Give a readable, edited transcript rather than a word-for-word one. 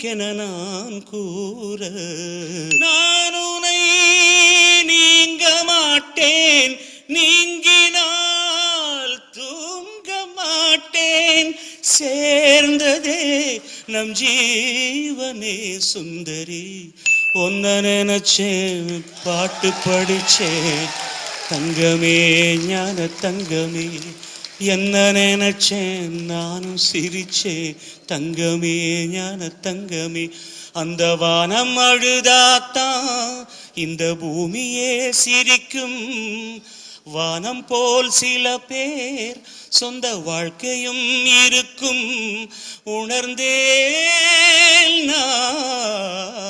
உனக்கென நான் கூற நான் உனை நீங்க மாட்டேன், நீங்கினால் தூங்க மாட்டேன். சேர்ந்ததே நம் ஜீவனே சுந்தரி, ஒன்ன நினைச்சேன் பாட்டு படிச்சேன் தங்கமே ஞான தங்கமே. என்ன நினைச்சேன் நானும் சிரிச்சேன் தங்கமே ஞான தங்கமே. அந்த வானம் அழுதாத்தான் இந்த பூமியே சிரிக்கும். வானம் போல் சில பேர் சொந்த வாழ்க்கையும் இருக்கும். உணர்ந்தேன் நான்.